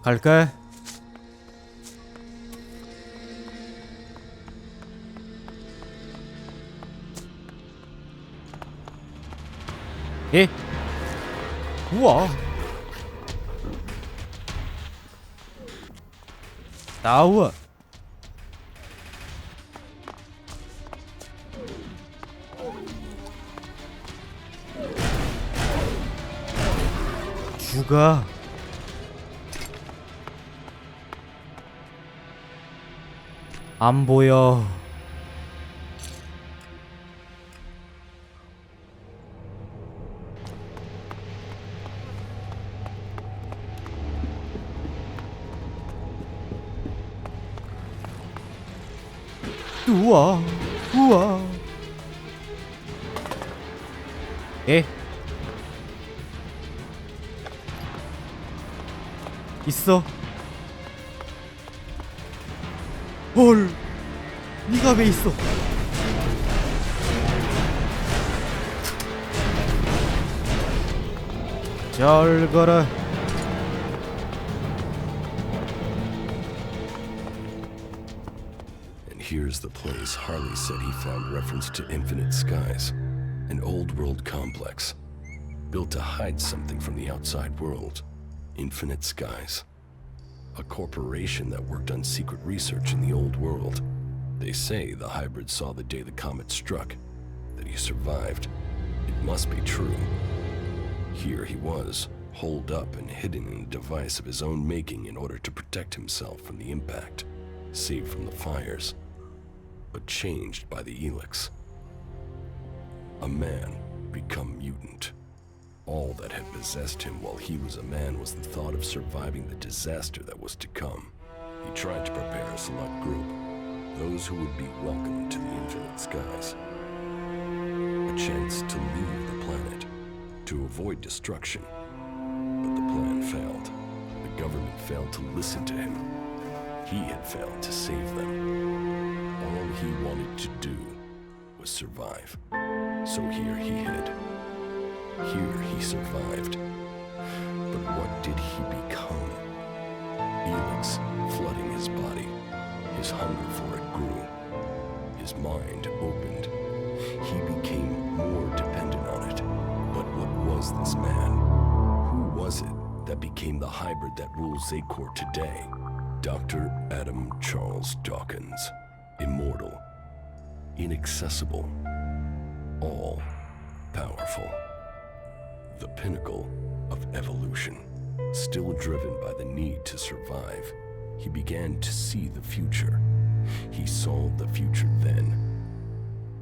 갈까? 예? 우와. 나와. 죽어. 안 보여. 우와, 우와. 에? 있어. 헐, 니가 왜 있어? 잘 가라. Here's the place Harley said he found reference to Infinite Skies, an old world complex, built to hide something from the outside world. Infinite Skies, a corporation that worked on secret research in the old world. They say the hybrid saw the day the comet struck, that he survived. It must be true. Here he was, holed up and hidden in a device of his own making in order to protect himself from the impact, saved from the fires, but changed by the Elex. A man become mutant. All that had possessed him while he was a man was the thought of surviving the disaster that was to come. He tried to prepare a select group, those who would be welcomed to the Infinite Skies. A chance to leave the planet, to avoid destruction. But the plan failed. The government failed to listen to him. He had failed to save them. All he wanted to do was survive. So here he hid. Here he survived. But what did he become? Elex flooding his body. His hunger for it grew. His mind opened. He became more dependent on it. But what was this man? Who was it that became the hybrid that rules Zakor today? Dr. Adam Charles Dawkins. Immortal. Inaccessible. All-powerful. The pinnacle of evolution. Still driven by the need to survive, he began to see the future. He saw the future then.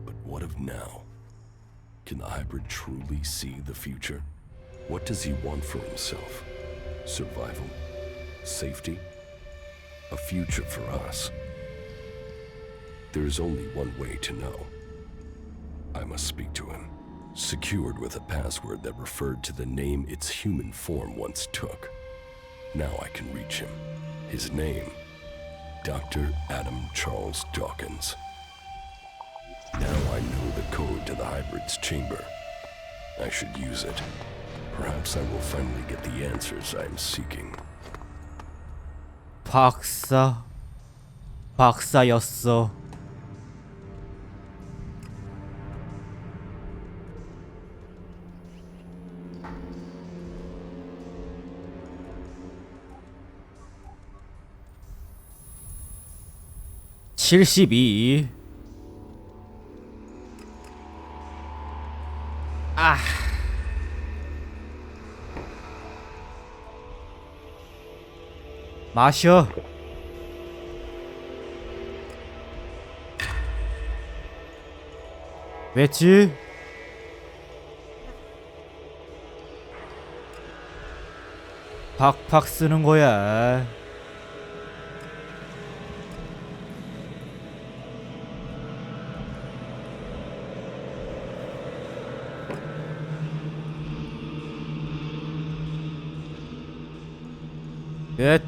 But what of now? Can the hybrid truly see the future? What does he want for himself? Survival? Safety? A future for us? There is only one way to know. I must speak to him. Secured with a password that referred to the name its human form once took. Now I can reach him. His name, Dr. Adam Charles Dawkins. Now I know the code to the hybrid's chamber. I should use it. Perhaps I will finally get the answers I am seeking. 박사였어. (72) 아. 마셔. 왜지? 팍팍 쓰는 거야. 끝.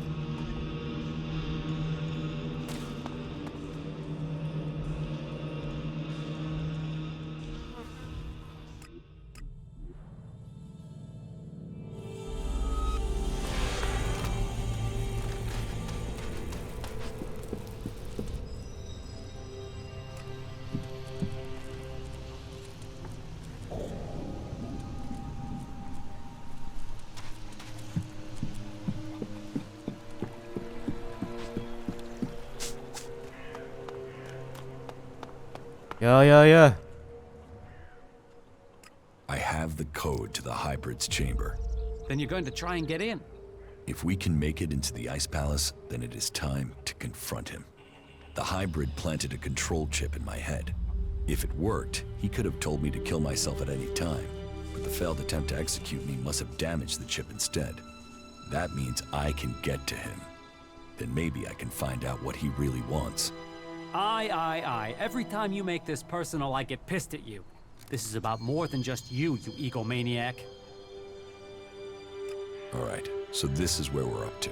야야야. I have the code to the hybrid's chamber. Then you're going to try and get in. If we can make it into the Ice Palace, then it is time to confront him. The hybrid planted a control chip in my head. If it worked, he could have told me to kill myself at any time, but the failed attempt to execute me must have damaged the chip instead. That means I can get to him. Then maybe I can find out what he really wants. Aye. Every time you make this personal, I get pissed at you. This is about more than just you egomaniac. Alright, so this is where we're up to.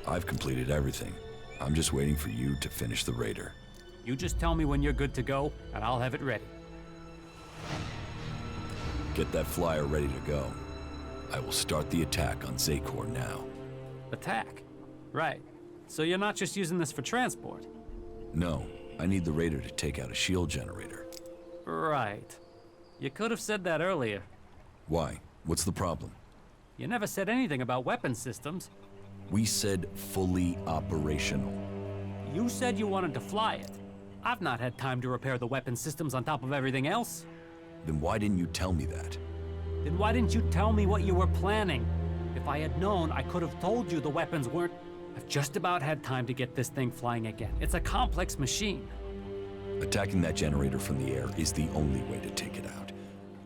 I've completed everything. I'm just waiting for you to finish the raider. You just tell me when you're good to go, and I'll have it ready. Get that flyer ready to go. I will start the attack on Zakor now. Attack? Right. So you're not just using this for transport? No, I need the raider to take out a shield generator. Right. You could have said that earlier. Why? What's the problem? You never said anything about weapon systems. We said fully operational. You said you wanted to fly it. I've not had time to repair the weapon systems on top of everything else. Then why didn't you tell me that? Then why didn't you tell me what you were planning? If I had known, I could have told you the weapons weren't... I've just about had time to get this thing flying again. It's a complex machine. Attacking that generator from the air is the only way to take it out.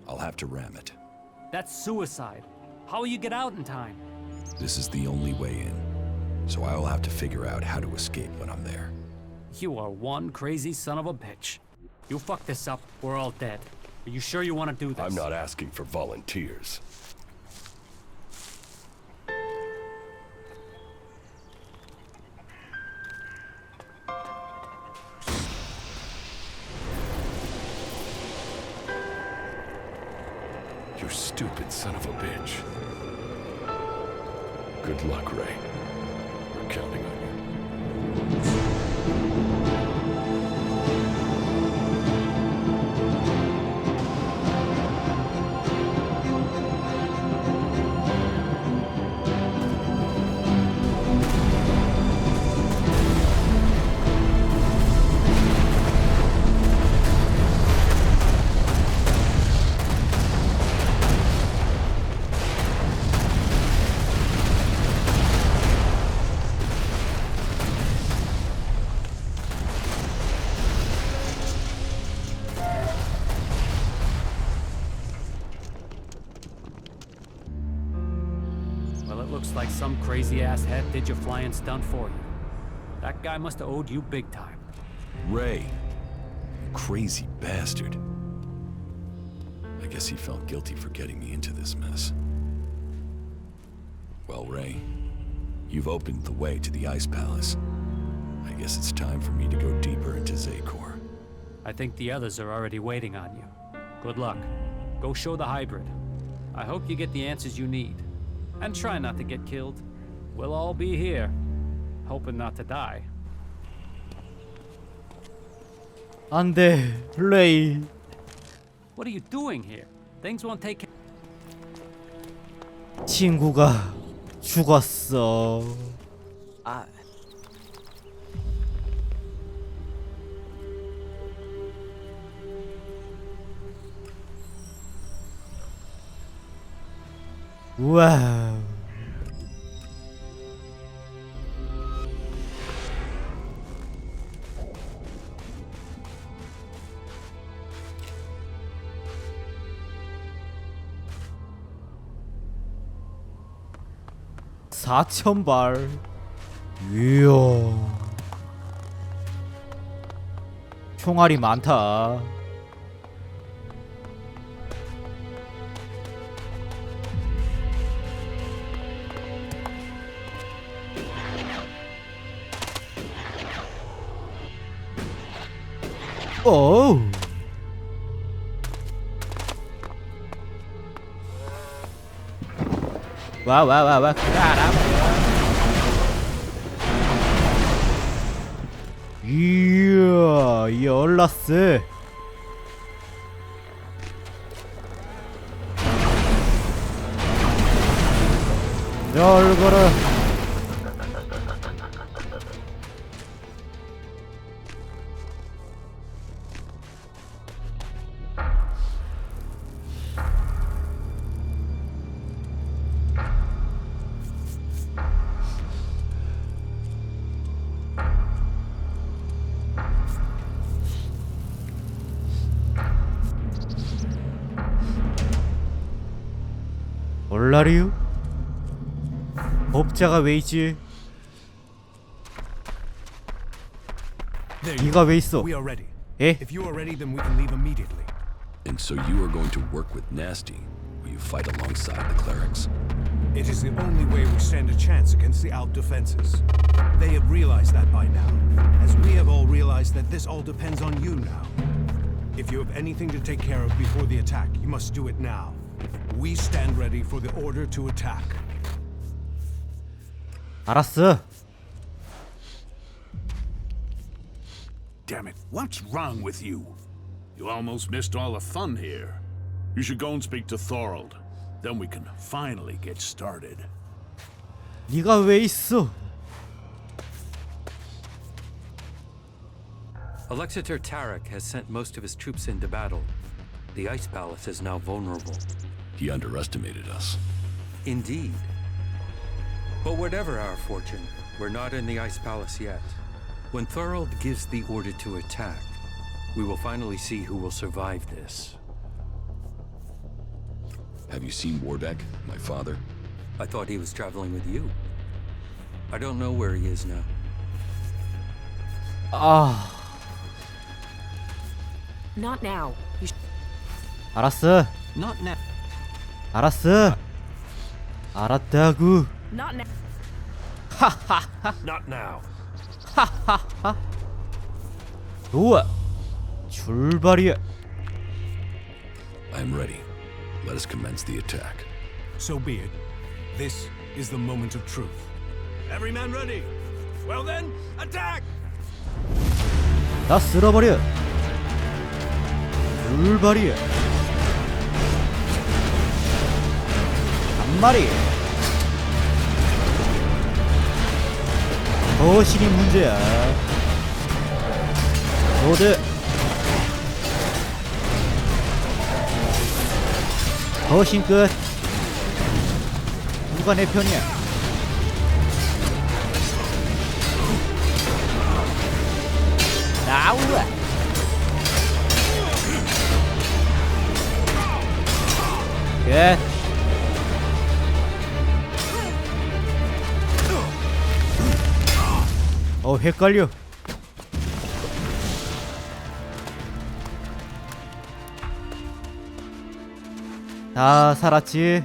I'll have to ram it. That's suicide. How will you get out in time? This is the only way in. So I will have to figure out how to escape when I'm there. You are one crazy son of a bitch. You fuck this up, we're all dead. Are you sure you want to do this? I'm not asking for volunteers. You stupid son of a bitch. Good luck, Ray. We're counting on you. Well, it looks like some crazy-ass head did your flying stunt for you. That guy must have owed you big time. Ray! You crazy bastard. I guess he felt guilty for getting me into this mess. Well, Ray, you've opened the way to the Ice Palace. I guess it's time for me to go deeper into Zakor. I think the others are already waiting on you. Good luck. Go show the hybrid. I hope you get the answers you need. And try not to get killed. We'll all be here, hoping not to die. 안 돼, 레이. What are you doing here? Things won't take care. 친구가 죽었어. 아, 우와. (4,000발) 이야. 총알이 많다. 어우. 와. 이야, 열났어. 열거라. 얼라리우? 법자가 왜 있지? There you 네가 왜 있어? We are ready. 에? If you are ready, then we can leave immediately. And so you are going to work with Nasty, will you fight alongside the clerics? It is the only way we stand a chance against the Alp defenses. They have realized that by now, as we have all realized that this all depends on you now. If you have anything to take care of before the attack, you must do it now. We stand ready for the order to attack. 알았어. Damn it, what's wrong with you? You almost missed all the fun here. You should go and speak to Thorold. Then we can finally get started. 네가 왜 있어? Alexander Tarek has sent most of his troops into battle. The Ice Palace is now vulnerable. He underestimated us. Indeed. But whatever our fortune, we're not in the Ice Palace yet. When Thorold gives the order to attack, we will finally see who will survive this. Have you seen Warbeck, my father? I thought he was traveling with you. I don't know where he is now. 아, Not now. 알았어. Not now. 알았어. 알았다구. Not now. Not now. 좋아. 출발이야. I am ready. Let us commence the attack. So be it. This is the moment of truth. Every man ready? Well then, attack! 다 쓸어버려. 출발이야. 한 마리. 거신이 문제야. 모두 거신 끝. 누가 내 편이야? 나우라. 예. 헷갈려. 다 살았지?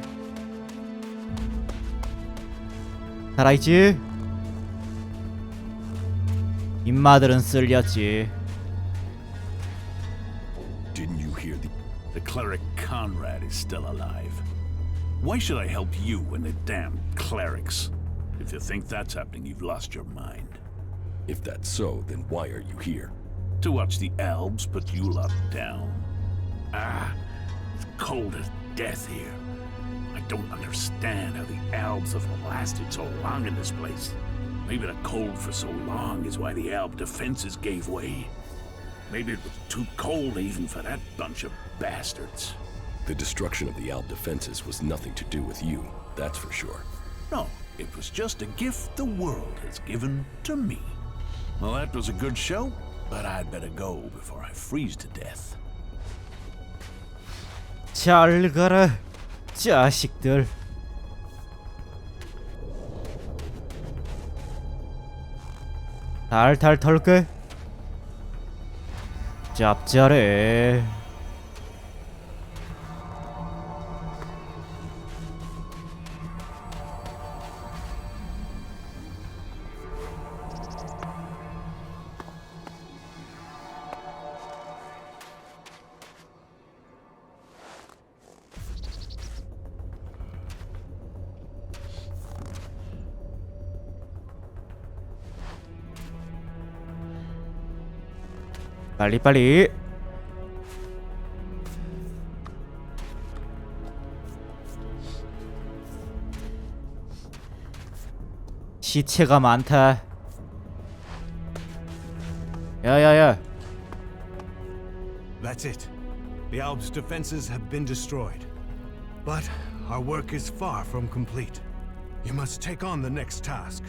살아있지? 인마들은 쓸렸지. Didn't you hear The cleric Conrad is still alive. Why should I help you and the damn clerics? If you think that's happening, you've lost your mind. If that's so, then why are you here? To watch the elves put you lot down. Ah, it's cold as death here. I don't understand how the elves have lasted so long in this place. Maybe the cold for so long is why the elf defenses gave way. Maybe it was too cold even for that bunch of bastards. The destruction of the Alp defenses was nothing to do with you, that's for sure. No, it was just a gift the world has given to me. Well, that was a good show, but I'd better go before I freeze to death. 잘 가라, 자식들. 탈탈 털게. 짭짤해. 빨리빨리. 시체가 많다. 야야야. That's it. The Alps' defenses have been destroyed. But our work is far from complete. You must take on the next task.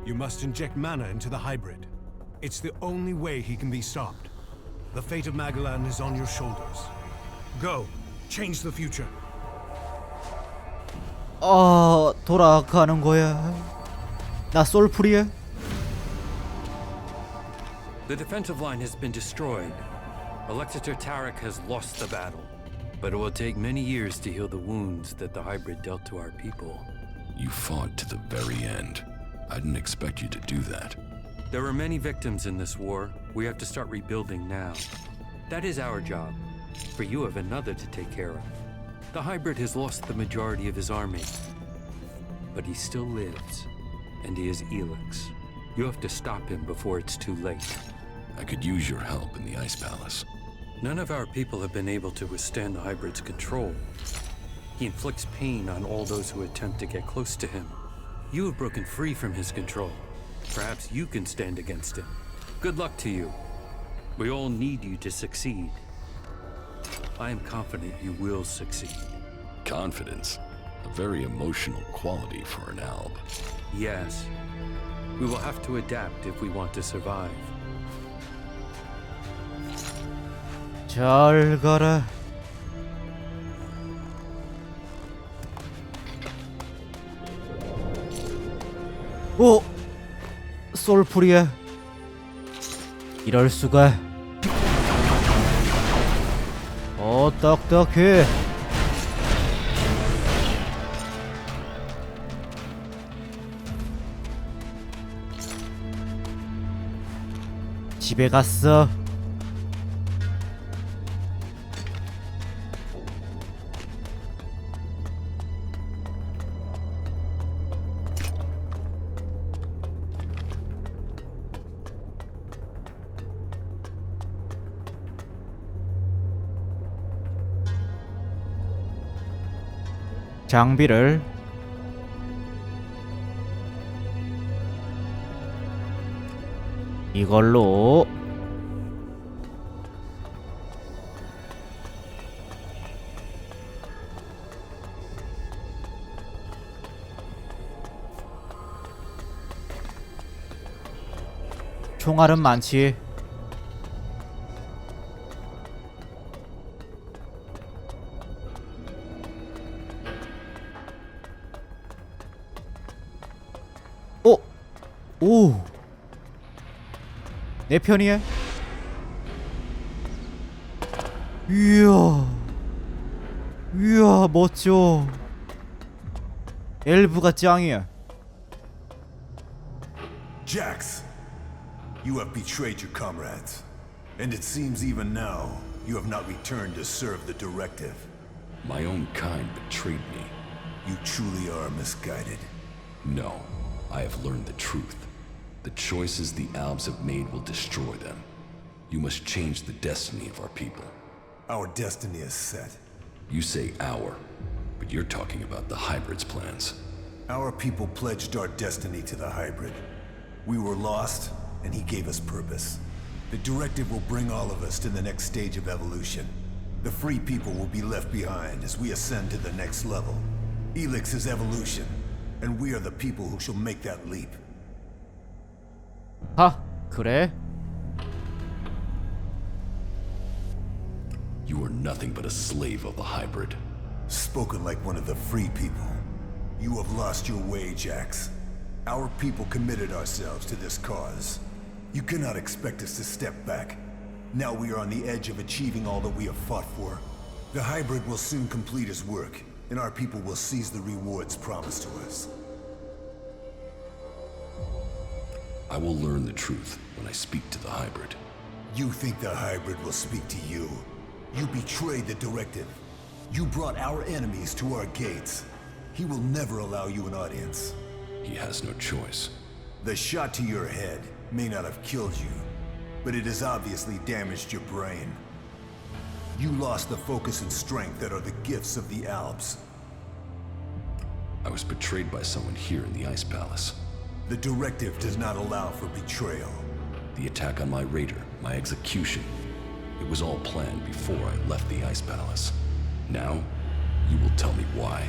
You must inject mana into the hybrid. It's the only way he can be stopped. The fate of Magellan is on your shoulders. Go, change the future. 돌아가는 거야. 나 솔풀이야. The defensive line has been destroyed. Alexander Tarek has lost the battle. But it will take many years to heal the wounds that the hybrid dealt to our people. You fought to the very end. I didn't expect you to do that. There were many victims in this war. We have to start rebuilding now. That is our job. For you have another to take care of. The hybrid has lost the majority of his army. But he still lives. And he is Elex. You have to stop him before it's too late. I could use your help in the Ice Palace. None of our people have been able to withstand the hybrid's control. He inflicts pain on all those who attempt to get close to him. You have broken free from his control. Perhaps you can stand against him. Good luck to you. We all need you to succeed. I am confident you will succeed. Confidence. A very emotional quality for an alb. Yes. We will have to adapt if we want to survive. 잘 가라. 오! 솔풀이야. 이럴 수가. 딱딱해. 집에 갔어. 장비를 이걸로 총알은 많지. 오! 내 편이야? 이야 멋져. 엘브가 짱이야. Jax, you have betrayed your comrades. And it seems even now, you have not returned to serve the directive. My own kind betrayed me. You truly are misguided. No, I have learned the truth. The choices the Albs have made will destroy them. You must change the destiny of our people. Our destiny is set. You say our, but you're talking about the Hybrid's plans. Our people pledged our destiny to the Hybrid. We were lost, and he gave us purpose. The directive will bring all of us to the next stage of evolution. The free people will be left behind as we ascend to the next level. Elex is evolution, and we are the people who shall make that leap. 그래? You are nothing but a slave of the Hybrid. Spoken like one of the free people. You have lost your way, Jax. Our people committed ourselves to this cause. You cannot expect us to step back. Now we are on the edge of achieving all that we have fought for. The Hybrid will soon complete his work, and our people will seize the rewards promised to us. I will learn the truth when I speak to the Hybrid. You think the Hybrid will speak to you? You betrayed the directive. You brought our enemies to our gates. He will never allow you an audience. He has no choice. The shot to your head may not have killed you, but it has obviously damaged your brain. You lost the focus and strength that are the gifts of the Alps. I was betrayed by someone here in the Ice Palace. The directive does not allow for betrayal. The attack on my raider, my execution. It was all planned before I left the Ice Palace. Now, you will tell me why.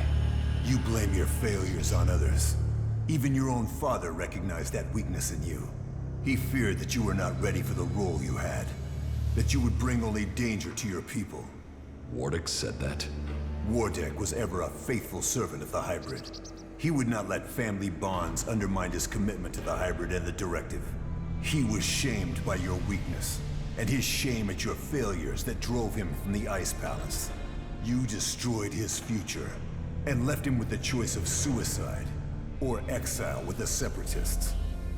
You blame your failures on others. Even your own father recognized that weakness in you. He feared that you were not ready for the role you had. That you would bring only danger to your people. Wardick said that? Wardeck was ever a faithful servant of the hybrid. He would not let family bonds undermine his commitment to the hybrid and the directive. He was shamed by your weakness, and his shame at your failures that drove him from the Ice Palace. You destroyed his future, and left him with the choice of suicide, or exile with the Separatists.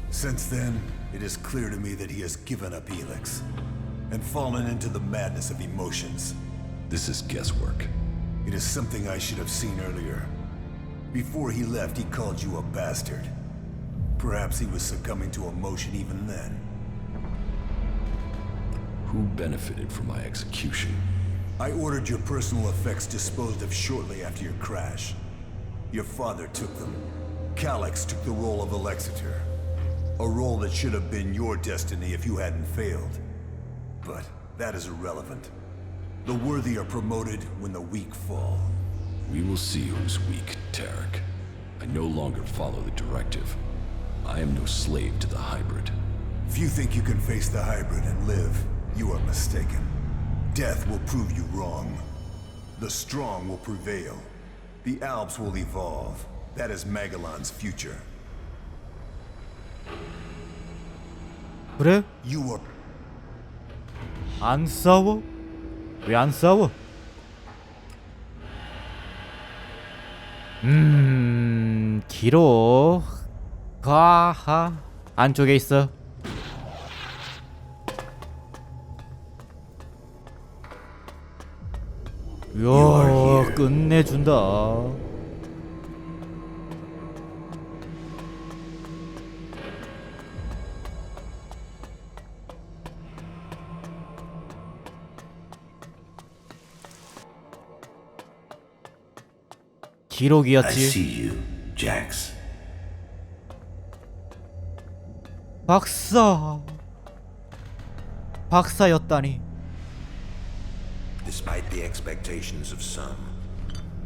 Since then, it is clear to me that he has given up Elex, and fallen into the madness of emotions. This is guesswork. It is something I should have seen earlier. Before he left, he called you a bastard. Perhaps he was succumbing to emotion even then. Who benefited from my execution? I ordered your personal effects disposed of shortly after your crash. Your father took them. Calyx took the role of Alexitor. A role that should have been your destiny if you hadn't failed. But that is irrelevant. The worthy are promoted when the weak fall. We will see who's weak, Tarek. I no longer follow the directive. I am no slave to the hybrid. If you think you can face the hybrid and live, you are mistaken. Death will prove you wrong. The strong will prevail. The Alps will evolve. That is Magellan's future. 그래? You are... 안 싸워? 왜 안 싸워? 기록 가하 안쪽에 있어. 이야, 끝내준다. I 기록이었지. see you, Jax. 박사였다니. Despite the expectations of some,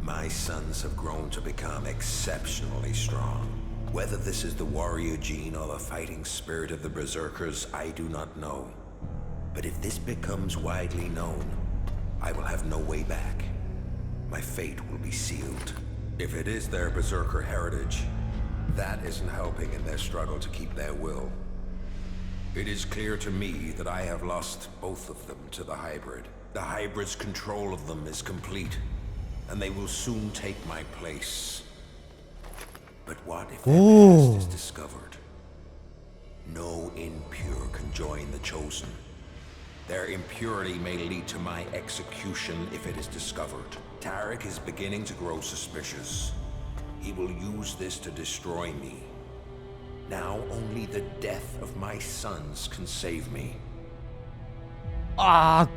my sons have grown to become exceptionally strong. Whether this is the warrior gene or the fighting spirit of the Berserkers, I do not know. But if this becomes widely known, I will have no way back. My fate will be sealed. If it is their Berserker heritage, that isn't helping in their struggle to keep their will. It is clear to me that I have lost both of them to the hybrid. The hybrid's control of them is complete, and they will soon take my place. But what if their past is discovered? No impure can join the Chosen. Their impurity may lead to my execution if it is discovered. Tarek is beginning to grow suspicious. He will use this to destroy me. Now only the death of my sons can save me. 아, I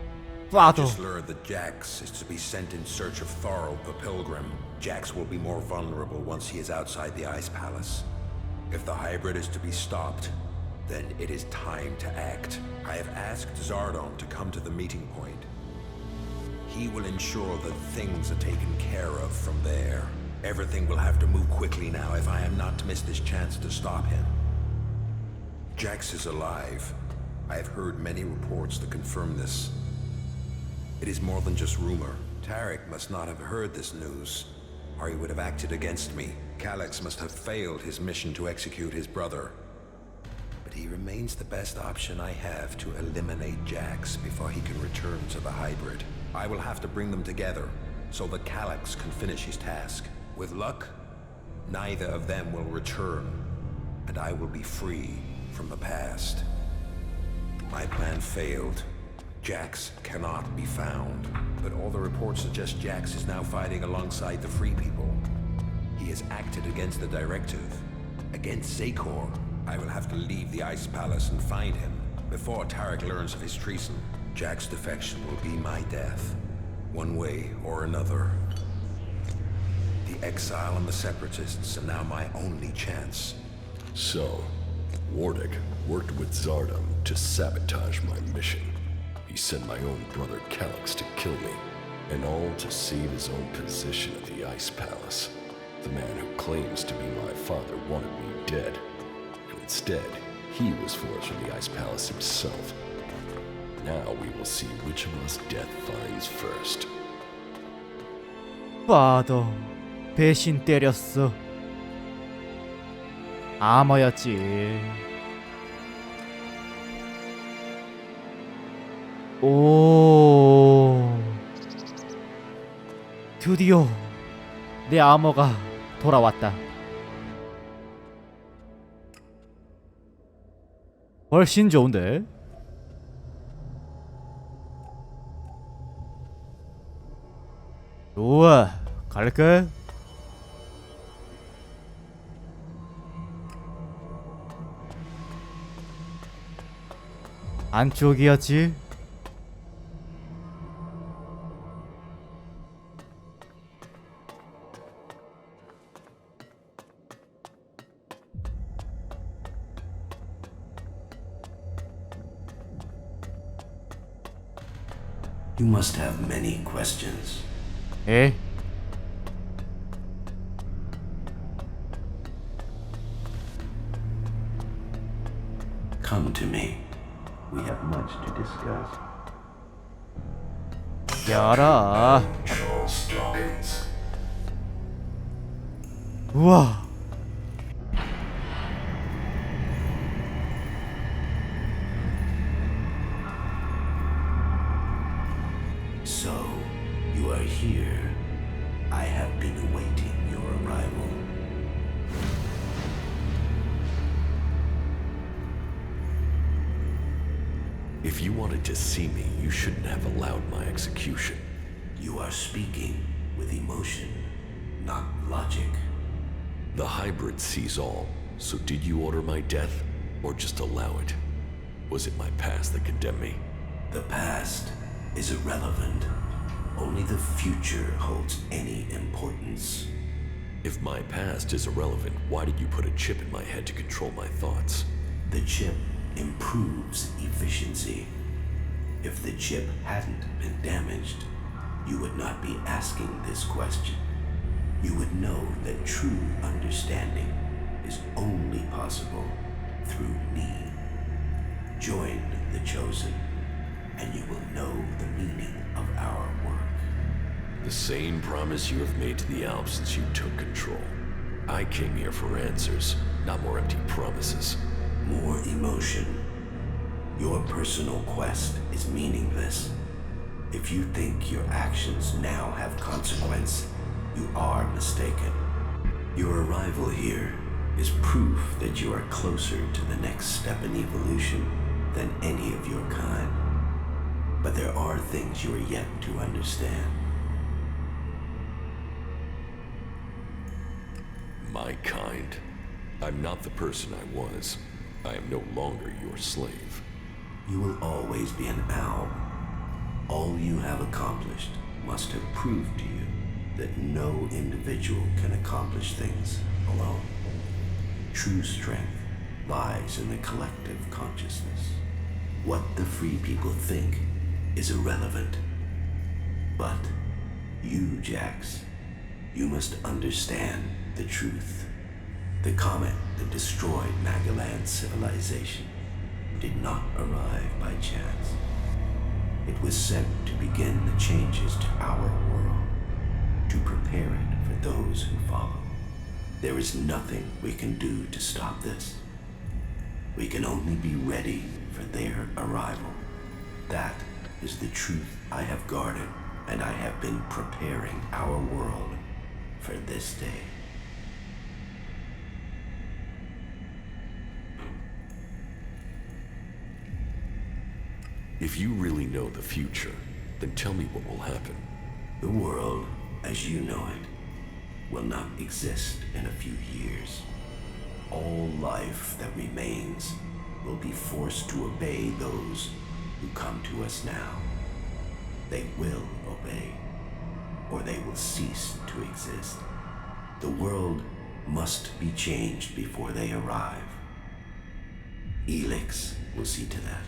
빠져. just learned that Jax is to be sent in search of Thorold the Pilgrim. Jax will be more vulnerable once he is outside the Ice Palace. If the hybrid is to be stopped, then it is time to act. I have asked Zardon to come to the meeting point. He will ensure that things are taken care of from there. Everything will have to move quickly now if I am not to miss this chance to stop him. Jax is alive. I have heard many reports that confirm this. It is more than just rumor. Tarek must not have heard this news, or he would have acted against me. Calyx must have failed his mission to execute his brother. But he remains the best option I have to eliminate Jax before he can return to the hybrid. I will have to bring them together, so that Calyx can finish his task. With luck, neither of them will return, and I will be free from the past. My plan failed. Jax cannot be found, but all the reports suggest Jax is now fighting alongside the Free People. He has acted against the directive, against Zakor. I will have to leave the Ice Palace and find him before Tarek learns of his treason. Jack's defection will be my death, one way or another. The exile and the Separatists are now my only chance. So, Wardeck worked with Zardom to sabotage my mission. He sent my own brother Calyx to kill me, and all to save his own position at the Ice Palace. The man who claims to be my father wanted me dead, and instead, he was forced from the Ice Palace himself. Now we will see which of us death finds first. 파더 배신 때렸어. 아머였지. 오, 드디어 내 아머가 돌아왔다. 훨씬 좋은데? 좋아, 갈까? 안쪽이었지? You must have many questions. 에? Come to me. We have much to discuss. 열어. 우와. So, you are here. I have been awaiting your arrival. If you wanted to see me, you shouldn't have allowed my execution. You are speaking with emotion, not logic. The hybrid sees all, so did you order my death, or just allow it? Was it my past that condemned me? The past is irrelevant. Only the future holds any importance. If my past is irrelevant, why did you put a chip in my head to control my thoughts? The chip improves efficiency. If the chip hadn't been damaged, you would not be asking this question. You would know that true understanding is only possible through me. Join the chosen, and you will know the meaning of our work. The same promise you have made to the Alps since you took control. I came here for answers, not more empty promises. More emotion. Your personal quest is meaningless. If you think your actions now have consequence, you are mistaken. Your arrival here is proof that you are closer to the next step in evolution than any of your kind. But there are things you are yet to understand. My kind? I'm not the person I was. I am no longer your slave. You will always be an owl. All you have accomplished must have proved to you that no individual can accomplish things alone. True strength lies in the collective consciousness. What the free people think is irrelevant. But you, Jax, you must understand the truth. The comet that destroyed Magalan's civilization did not arrive by chance. It was sent to begin the changes to our world, to prepare it for those who follow. There is nothing we can do to stop this. We can only be ready for their arrival. That is the truth I have guarded, and I have been preparing our world for this day. If you really know the future, then tell me what will happen. The world, as you know it, will not exist in a few years. All life that remains will be forced to obey those who come to us now. They will obey, or they will cease to exist. The world must be changed before they arrive. Elex will see to that.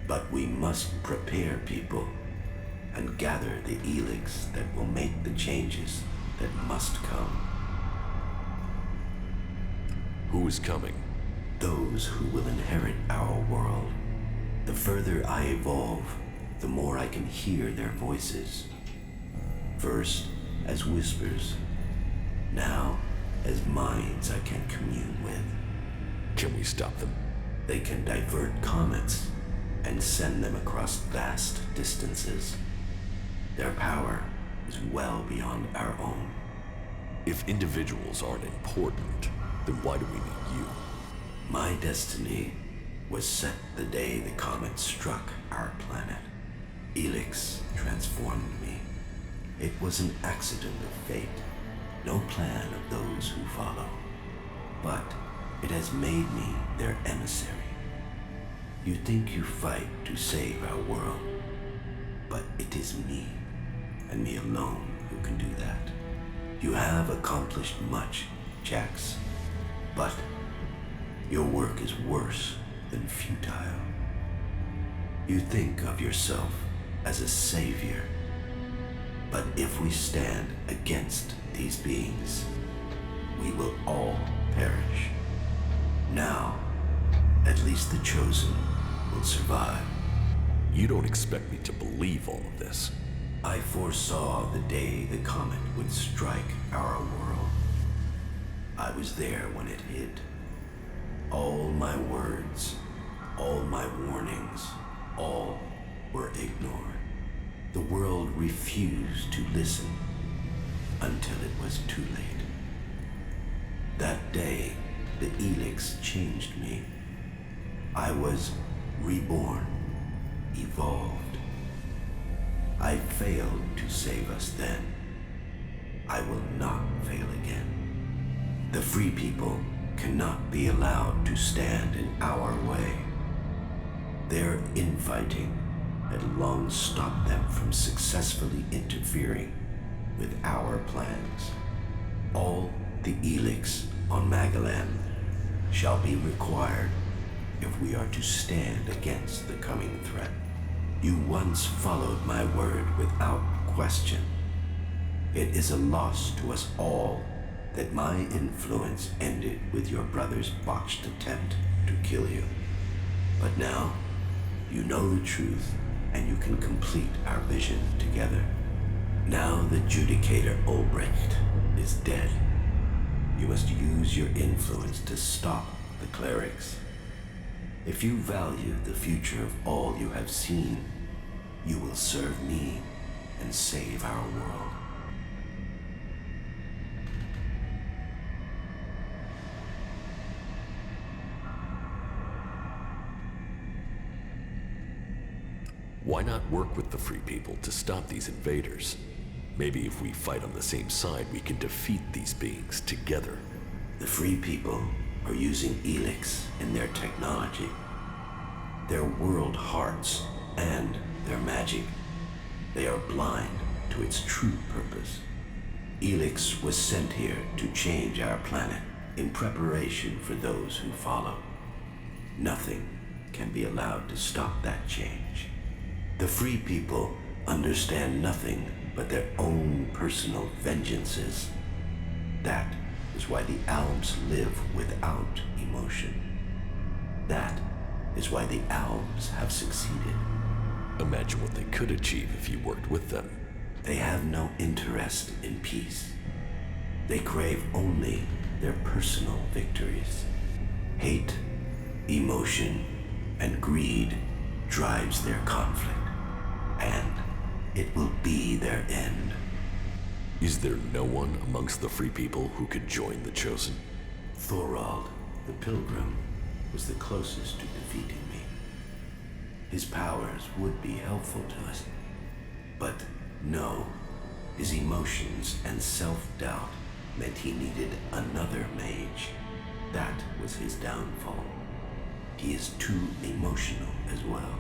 But we must prepare people and gather the Elex that will make the changes that must come. Who is coming? Those who will inherit our world. The further I evolve, the more I can hear their voices. First, as whispers, now as minds I can commune with. Can we stop them? They can divert comets and send them across vast distances. Their power is well beyond our own. If individuals aren't important, then why do we need you? My destiny was set the day the comet struck our planet. Elex transformed me. It was an accident of fate, no plan of those who follow. But it has made me their emissary. You think you fight to save our world, but it is me, and me alone, who can do that. You have accomplished much, Jax, but your work is worse than futile. You think of yourself as a savior, but if we stand against these beings, we will all perish. Now, at least the chosen will survive. You don't expect me to believe all of this. I foresaw the day the comet would strike our world. I was there when it hit. All my words, all my warnings, all were ignored. The world refused to listen until it was too late. That day, the Elex changed me. I was reborn, evolved. I failed to save us then. I will not fail again. The free people cannot be allowed to stand in our way. Their infighting had long stopped them from successfully interfering with our plans. All the Elex on Magalan shall be required if we are to stand against the coming threat. You once followed my word without question. It is a loss to us all that my influence ended with your brother's botched attempt to kill you. But now, you know the truth, and you can complete our vision together. Now the Judicator Ulbricht is dead. You must use your influence to stop the clerics. If you value the future of all you have seen, you will serve me and save our world. Why not work with the free people to stop these invaders? Maybe if we fight on the same side, we can defeat these beings together. The free people are using Elex in their technology, their world hearts, and their magic. They are blind to its true purpose. Elex was sent here to change our planet in preparation for those who follow. Nothing can be allowed to stop that change. The free people understand nothing but their own personal vengeances. That is why the Alps live without emotion. That is why the Alps have succeeded. Imagine what they could achieve if you worked with them. They have no interest in peace. They crave only their personal victories. Hate, emotion, and greed drives their conflict. And it will be their end. Is there no one amongst the free people who could join the Chosen? Thorald, the Pilgrim, was the closest to defeating me. His powers would be helpful to us. But no, his emotions and self-doubt meant he needed another mage. That was his downfall. He is too emotional as well.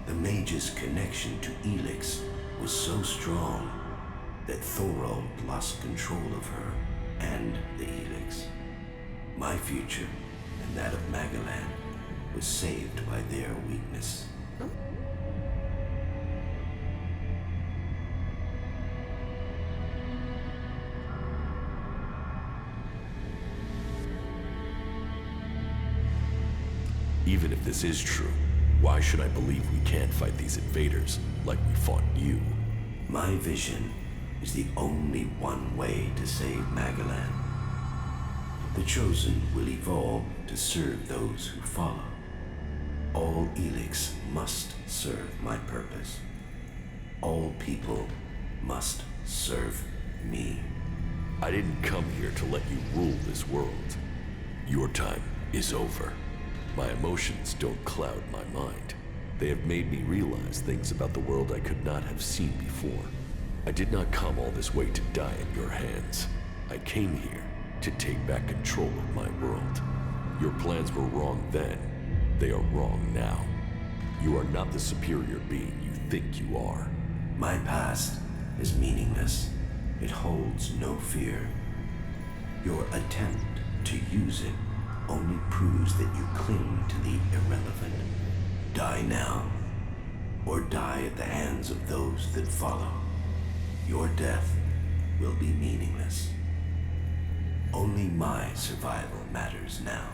The mage's connection to Elex was so strong that Thorald lost control of her and the Elex. My future and that of Magalan was saved by their weakness. Even if this is true, why should I believe we can't fight these invaders like we fought you? My vision is the only one way to save Magalan. The Chosen will evolve to serve those who follow. All Elex must serve my purpose. All people must serve me. I didn't come here to let you rule this world. Your time is over. My emotions don't cloud my mind. They have made me realize things about the world I could not have seen before. I did not come all this way to die at your hands. I came here to take back control of my world. Your plans were wrong then. They are wrong now. You are not the superior being you think you are. My past is meaningless. It holds no fear. Your attempt to use it only proves that you cling to the irrelevant. Die now, or die at the hands of those that follow. Your death will be meaningless. Only my survival matters now.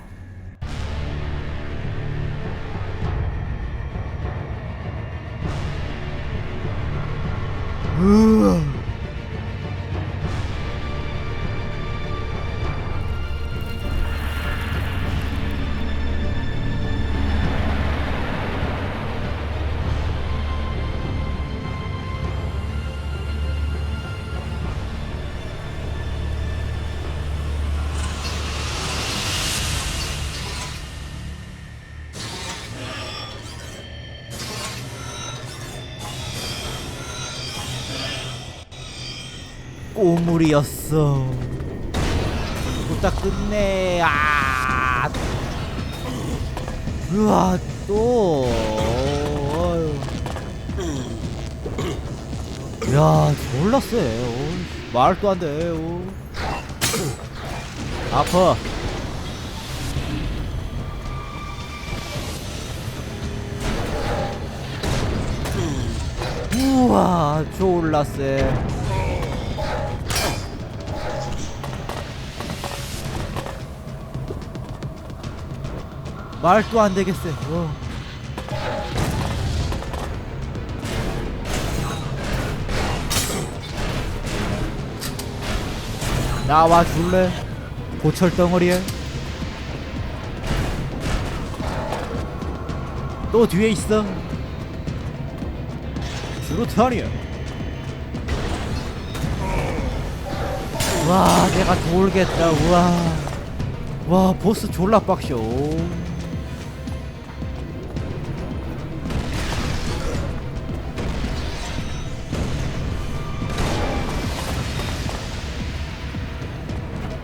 꼬물이었어. 후딱 끝내. 아. 으아 또. 야 졸라 세. 말도 안 돼. 아파. 우와 졸라 세. 말도 안 되겠어. 나와 줄래? 고철 덩어리에. 또 뒤에 있어. 주루탄이야. 와 내가 돌겠다. 와 보스 졸라 빡쇼.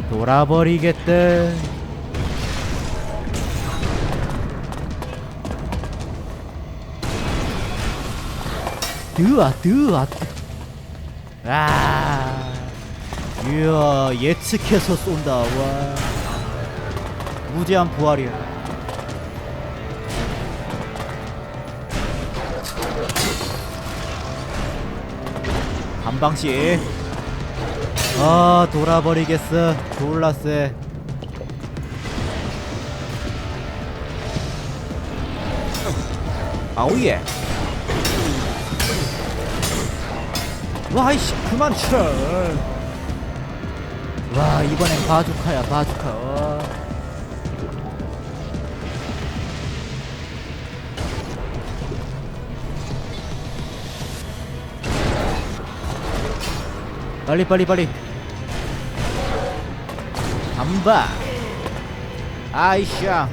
돌아버리겠다. 드아 아 이야 예측해서 쏜다. 와 무제한 부활이야. 한 방씩. 아 돌아버리겠어. 졸라 쎄. 아우예. 와이씨 그만 쳐. 와 이번엔 바주카야 바주카. 빨리 한바 아이샤.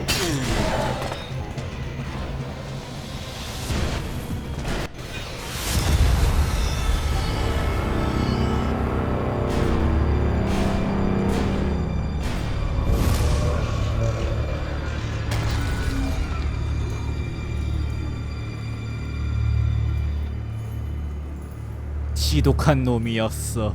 지독한 놈이었어.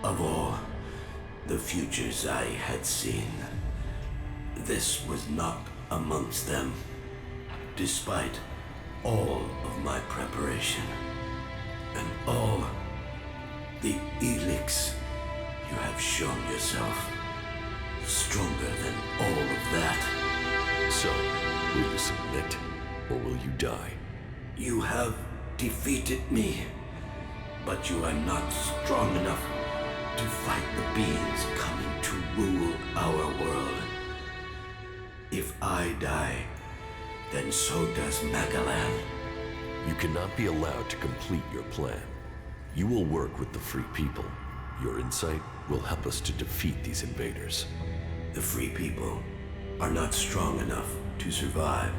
Of all the futures I had seen, this was not amongst them, despite all of my preparation and all the Elex you have shown yourself stronger than all of that. So, will you submit, or will you die? You have defeated me, but you are not strong enough to fight the beings coming to rule our world. If I die, then so does Magalan. You cannot be allowed to complete your plan. You will work with the Free People. Your insight will help us to defeat these invaders. The Free People are not strong enough to survive.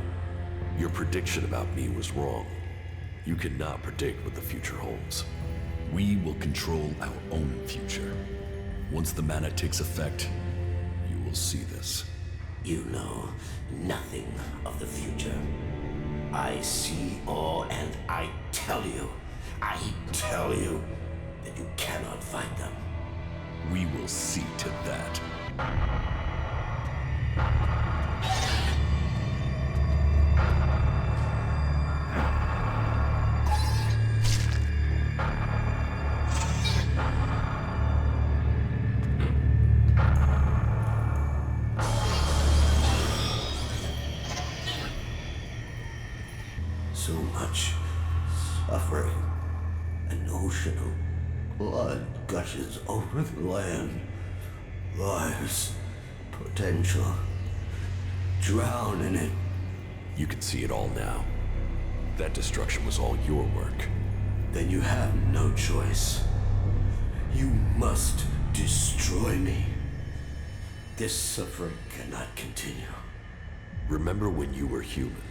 Your prediction about me was wrong. You cannot predict what the future holds. We will control our own future. Once the mana takes effect, you will see this. You know nothing of the future. I see all, and I tell you that you cannot fight them. We will see to that. So much suffering. An ocean of blood gushes over the land. Lives, potential. Drown in it. You can see it all now. That destruction was all your work. Then you have no choice. You must destroy me. This suffering cannot continue. Remember when you were human?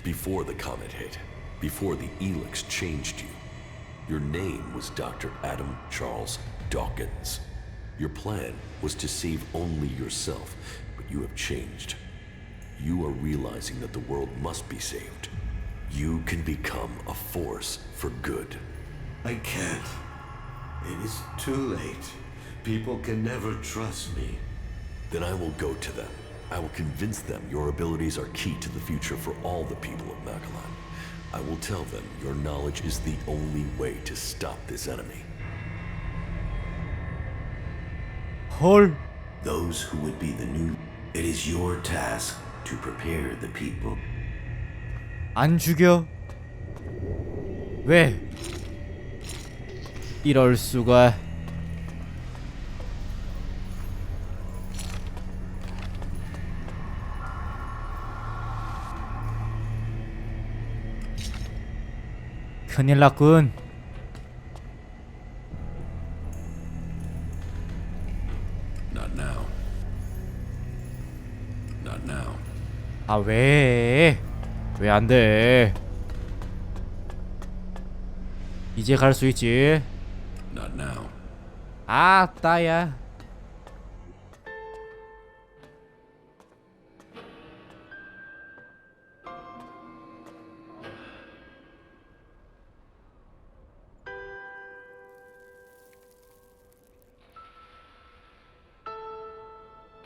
Before the comet hit, before the Elex changed you. Your name was Dr. Adam Charles Dawkins. Your plan was to save only yourself, but you have changed. You are realizing that the world must be saved. You can become a force for good. I can't. It is too late. People can never trust me. Then I will go to them. I will convince them your abilities are key to the future for all the people of Magalan. I will tell them your knowledge is the only way to stop this enemy. 헐. Those who would be the new... It is your task to prepare the people. 안 죽여? 왜? 이럴 수가. 큰일 났군. Not now. Not now. 아, 왜? 왜 안 돼? 이제 갈 수 있지. Not now. 아, 따야.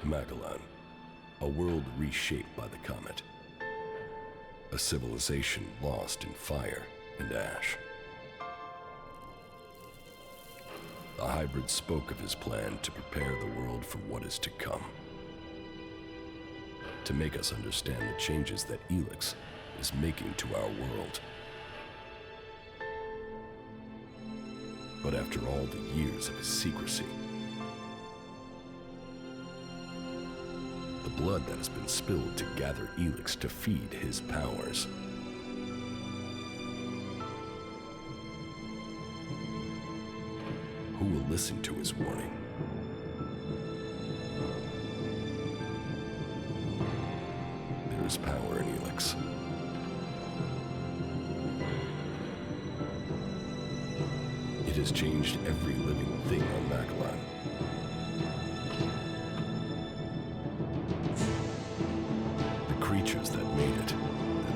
Magalan, a world reshaped by the comet. A civilization lost in fire and ash. The hybrid spoke of his plan to prepare the world for what is to come. To make us understand the changes that Elex is making to our world. But after all the years of his secrecy, the blood that has been spilled to gather Elex to feed his powers. Who will listen to his warning? There is power in Elex. It has changed every living thing on Magalan. Creatures that made it, that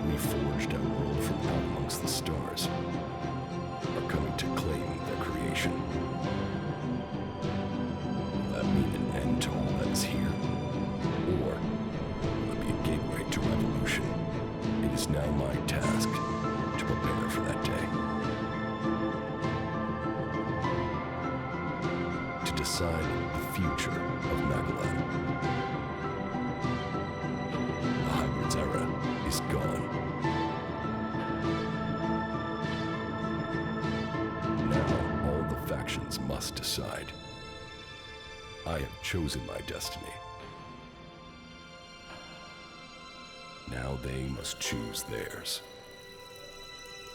reforged our world from out amongst the stars, are coming to claim their creation. to decide the future of Magellan. The Hybrid's era is gone. Now all the factions must decide. I have chosen my destiny. Now they must choose theirs.